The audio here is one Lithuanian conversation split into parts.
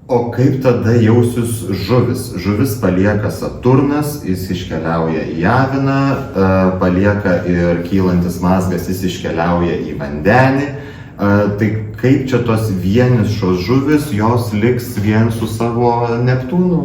O kaip tada jausis žuvis? Žuvis palieka Saturnas, jis iškeliauja į Aviną, palieka ir kylantis mazgas, jis iškeliauja į vandenį. Tai kaip čia tos vienišos žuvis, jos liks vien su savo Neptūnu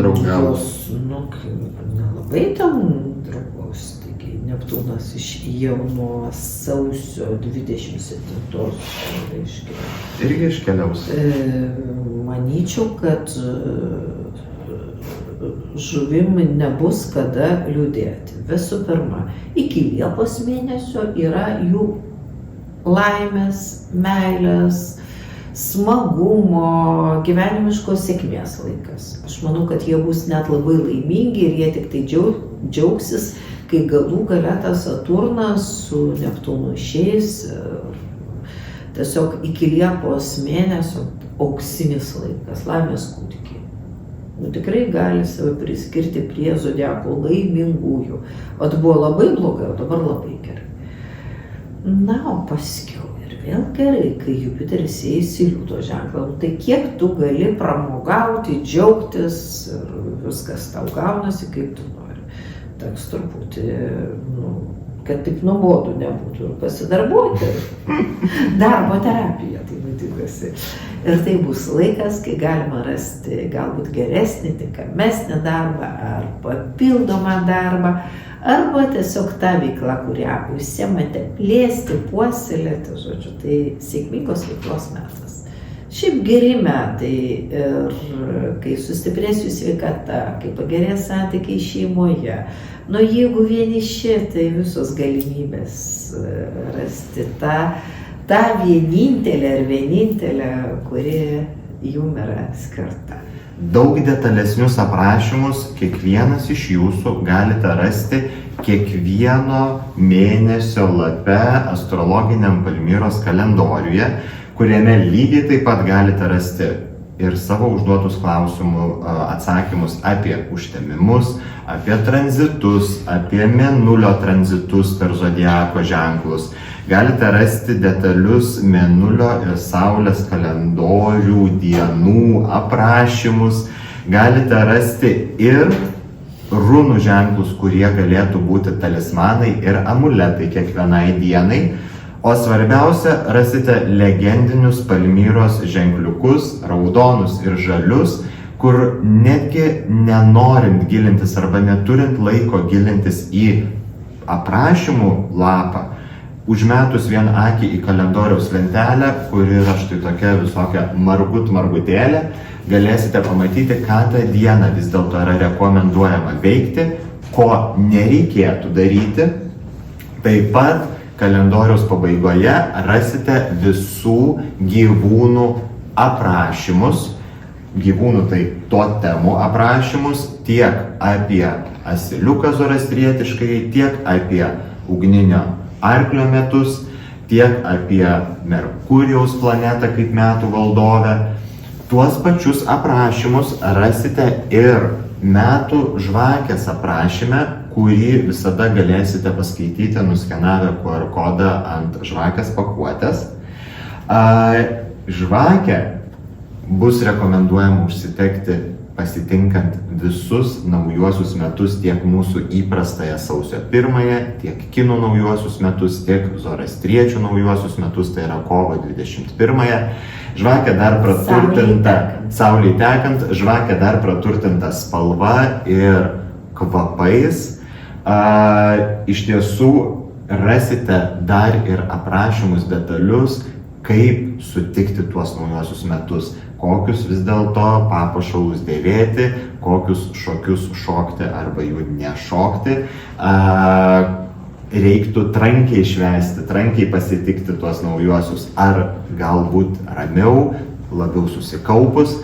draugaus? Nelabai tam draugaus. Taigi Neptūnas jau nuo sausio 27, reiškia. Irgi iškeliaus. Manyčiau, kad žuvim nebus kada liūdėti. Visų pirma, iki Liepos mėnesio yra jų laimės, meilės, smagumo, gyvenimiškos sėkmės laikas. Aš manau, kad jie bus net labai laimingi ir jie tik tai džiaugsis, kai galų gale tas Saturnas su Neptūnu išeis. Tiesiog iki Liepos mėnesio auksinis laikas, laimės kūdikiai. Tikrai gali save priskirti prie zodiako laimingųjų. O tai buvo labai blogai, o dabar labai gerai. Na, o paskiau ir vėl gerai, kai Jupiteris eis į Liūto ženklą. Tai kiek tu gali pramogauti, džiaugtis ir viskas tau gaunasi, kaip tu nori. Teks truputį, kad tik nuobodu nebūtų, pasidarbuoti. Darbo terapija, tai vadinasi. Ir tai bus laikas, kai galima rasti galbūt geresnį, tinkamesnį darbą ar papildomą darbą, arba tiesiog tą veiklą, kurią užsiemate plėsti, puoselėti, žodžiu, tai sėkmingos veiklos metas. Šiaip geri metai ir kai sustiprės jų sveikata, kai pagerės santykiai šeimoje. Jeigu vieniši, tai visos galimybės rasti tą vienintelę, kuri jum yra skirta. Daug detalesnius aprašymus kiekvienas iš jūsų galite rasti kiekvieno mėnesio lape astrologiniam Palmyros kalendoriuje, kuriame lygiai taip pat galite rasti ir savo užduotus klausimų atsakymus apie užtemimus, apie tranzitus, apie mėnulio tranzitus per zodiako ženklus. Galite rasti detalius mėnulio ir saulės kalendorių dienų aprašymus. Galite rasti ir runų ženklus, kurie galėtų būti talismanai ir amuletai kiekvienai dienai. O svarbiausia, rasite legendinius Palmyros ženkliukus, raudonus ir žalius, kur netgi nenorint gilintis arba neturint laiko gilintis į aprašymų lapą, užmetus vien akį į kalendoriaus lentelę, kuri yra štai tokia visokia margutėlė, galėsite pamatyti, ką tą dieną vis dėlto yra rekomenduojama veikti, ko nereikėtų daryti. Taip pat kalendoriaus pabaigoje rasite visų gyvūnų aprašymus, gyvūnų tai totemų aprašymus, tiek apie asiliuką zoroastrietiškai, tiek apie ugninio arklio metus, tiek apie Merkurijaus planetą kaip metų valdovę. Tuos pačius aprašymus rasite ir metų žvakės aprašyme, kurį visada galėsite paskaityti nuskenavę QR kodą ant žvakės pakuotės. Žvakę bus rekomenduojama užsitekti pasitinkant visus naujuosius metus, tiek mūsų įprastąją sausio 1, tiek kinų naujuosius metus, tiek zoroastriečių naujuosius metus, tai yra kovo 21. Žvakė dar praturtinta, saulei tekant, žvakė dar praturtinta spalva ir kvapais. Iš tiesų rasite dar ir aprašymus detalius, kaip sutikti tuos naujuosius metus, kokius vis dėlto papuošalus dėvėti, kokius šokius šokti arba jų nešokti. Reiktų trankiai švęsti, trankiai pasitikti tuos naujuosius, ar galbūt ramiau, labiau susikaupus.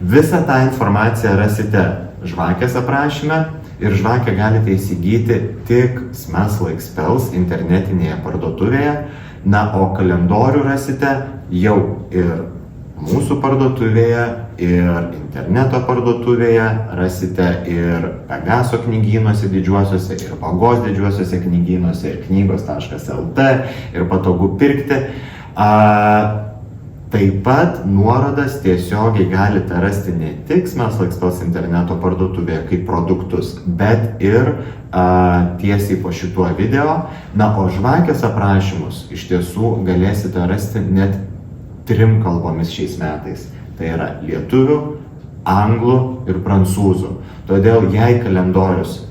Visą tą informaciją rasite žvakės aprašyme ir žvakę galite įsigyti tik Smells Like Spells internetinėje parduotuvėje. Na, o kalendorių rasite jau ir mūsų parduotuvėje, ir interneto parduotuvėje, rasite ir Pegaso knygynuose didžiuosiuose, ir Vagos didžiuosiuose knygynuose, ir knygos.lt, ir patogu pirkti. Taip pat nuorodas tiesiogiai galite rasti ne tik Smells interneto parduotuvėje kaip produktus, bet ir tiesiai po šituo video. Na, o žvakės aprašymus iš tiesų galėsite rasti net 3 kalbomis šiais metais. Tai yra lietuvių, anglų ir prancūzų. Todėl jei kalendorius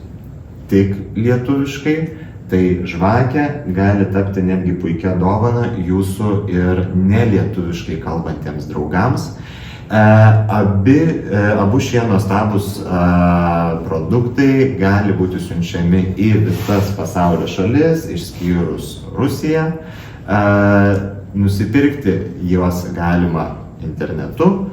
tik lietuviškai, tai žvakė gali tapti netgi puikia dovana jūsų ir nelietuviškai kalbantiems draugams. Abu šie nuostabūs produktai gali būti siunčiami į visas pasaulio šalis, išskyrus Rusiją. Nusipirkti juos galima internetu.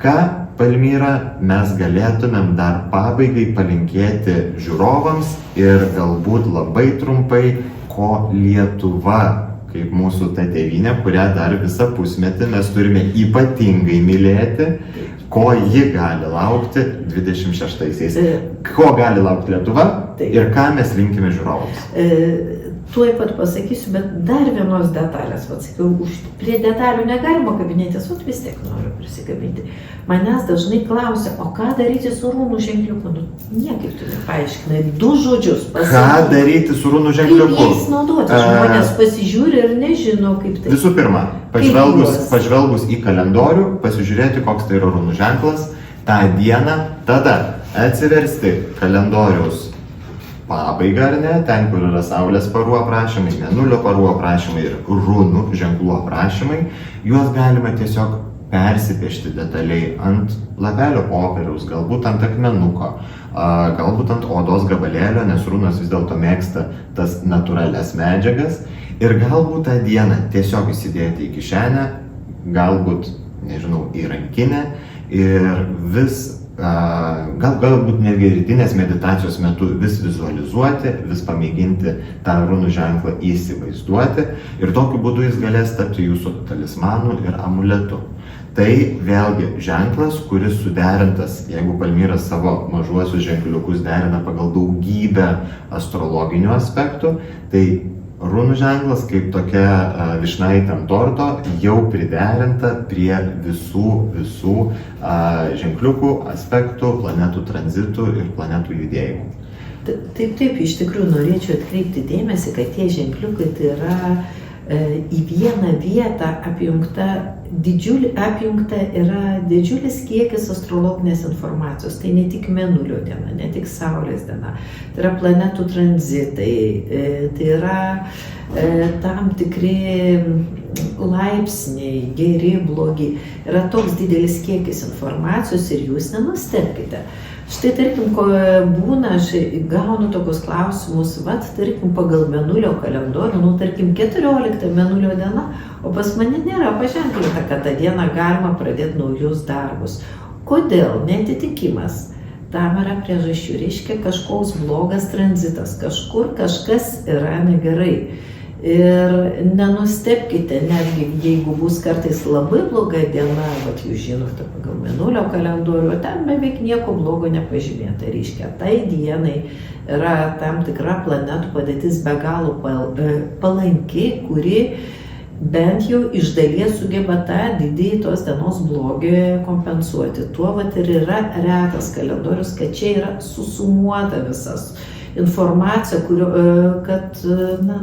Ką, Palmyra, mes galėtumėm dar pabaigai palinkėti žiūrovams ir galbūt labai trumpai, ko Lietuva, kaip mūsų ta tėvynė, kurią dar visą pusmetį mes turime ypatingai mylėti, ko ji gali laukti 26-aisiais. Ko gali laukti Lietuva ir ką mes linkime žiūrovams? Tuoj pat pasakysiu, bet dar vienos detalės, sakiau, prie detalių negalima kabinėtis, vis tiek noriu prisikabinti. Manęs dažnai klausia, o ką daryti su rūnų ženkliuku? Niekaip tu nepaaiškinai, 2 žodžius pasakyti. Ką daryti su rūnų ženkliuku? Kaip jais naudoti? Žmonės pasižiūri ir nežino, kaip tai. Visų pirma, pažvelgus į kalendorių, pasižiūrėti, koks tai yra rūnų ženklas, tą dieną, tada atsiversti kalendoriaus pabaigą, ar ne, ten, kur yra saulės parų aprašymai, mėnulio parų aprašymai ir runų ženklų aprašymai, juos galima tiesiog persipiešti detaliai ant lapelio popieriaus, galbūt ant akmenuko, galbūt ant odos gabalėlio, nes runos vis dėlto mėgsta tas natūralias medžiagas, ir galbūt tą dieną tiesiog įsidėti į kišenę, galbūt, nežinau, į rankinę ir vis galbūt netgi rytinės meditacijos metu vis vizualizuoti, vis pamėginti tą runų ženklą įsivaizduoti ir tokiu būdu jis galės tapti jūsų talismanu ir amuletu. Tai vėlgi ženklas, kuris suderintas, jeigu Palmyra savo mažuosius ženkliukus derina pagal daugybę astrologinių aspektų, tai runų ženklas kaip tokia vyšnaitė ant torto jau priderinta prie visų ženkliukų, aspektų, planetų tranzitų ir planetų judėjimų. Taip, iš tikrųjų norėčiau atkreipti dėmesį, kad tie ženkliukai tai yra į vieną vietą apjungta yra didžiulis kiekis astrologinės informacijos. Tai ne tik mėnulio diena, ne tik Saulės diena, tai yra planetų tranzitai, tai yra tam tikri laipsniai, geri, blogi. Yra toks didelis kiekis informacijos ir jūs nenustebkite. Štai, tarkim, būna, aš gaunu tokius klausimus, tarkim, pagal mėnulio kalendorių, tarkim, 14 mėnulio diena, o pas mane nėra paženklinta, kad tą dieną galima pradėti naujus darbus. Kodėl? Neatitikimas. Tam yra priežasčių, reiškia kažkoks blogas tranzitas, kažkur kažkas yra negerai. Ir nenustebkite, netgi jeigu bus kartais labai bloga diena, jūs žinote, pagal mėnulio kalendorių, ten beveik nieko blogo nepažymėta. Reiškia, tai dienai yra tam tikra planetų padėtis be galo palanki, kuri bent jau iš dalies sugeba tą didįjį tos dienos blogį kompensuoti. Tuo ir yra retas kalendorius, kad čia yra susumuota visas informacija, kad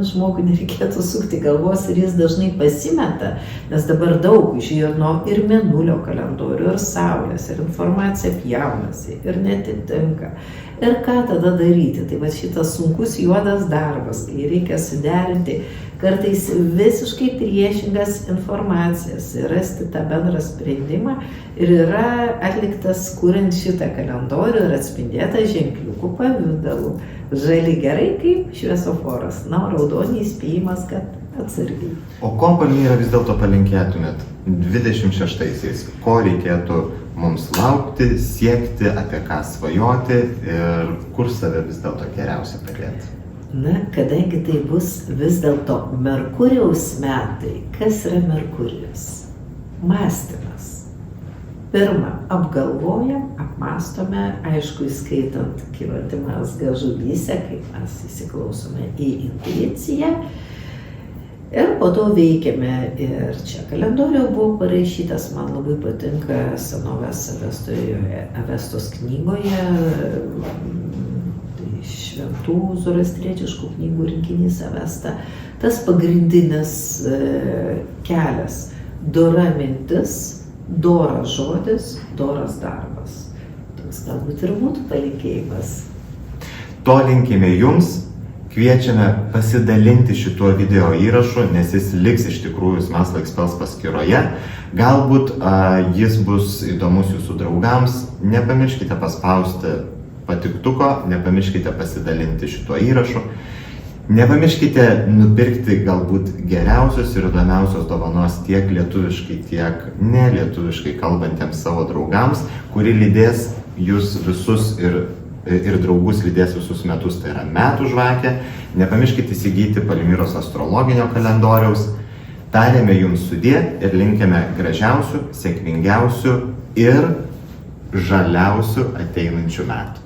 žmogui nereikėtų sukti galvos ir jis dažnai pasimeta, nes dabar daug žino ir mėnulio kalendorių, ir saulės, ir informacija pjaunasi, ir netitinka. Ir ką tada daryti? Tai šitas sunkus juodas darbas, kai reikia suderinti kartais visiškai priešingas informacijas ir rasti tą bendrą sprendimą ir yra atliktas kuriant šitą kalendorių ir atspindėta ženkliukų pavidalu. Žali gerai kaip šviesoforas, raudoniai įspėjimas, kad atsargiai. O ko, Palmyra, vis dėlto palinkėtumėt 26-aisiais? Ko reikėtų mums laukti, siekti, apie ką svajoti ir kur save vis dėlto geriausia padėti? Kadangi tai bus vis dėlto Merkurijaus metai, kas yra Merkurijus? Mąstymas. Pirma, apgalvojam, apmąstome, aišku, įskaitant kylantį mazgą žuvyse, kaip mes įsiklausome į intuiciją. Ir po to veikėme ir čia. Kalendoriuje buvo parašytas, man labai patinka senovės Avestos knygoje, tai šventų zoroastrietiškų knygų rinkinys Avesta, tas pagrindinis kelias. Dora mintis, doras žodis, doras darbas. Toks galbūt ir būtų palinkėjimas. To linkime jums. Kviečiame pasidalinti šituo video įrašu, nes jis liks iš tikrųjų Smells Like Spells paskyroje. Galbūt jis bus įdomus jūsų draugams. Nepamirškite paspausti patiktuko, nepamirškite pasidalinti šituo įrašu. Nepamirškite nupirkti galbūt geriausios ir įdomiausios dovanos tiek lietuviškai, tiek nelietuviškai kalbantiems savo draugams, kuri lydės jūs visus ir draugus lydės visus metus, tai yra metų žvakė. Nepamirškite įsigyti Palmyros astrologinio kalendoriaus. Tariame jums sudie ir linkime gražiausių, sėkmingiausių ir žaliausių ateinančių metų.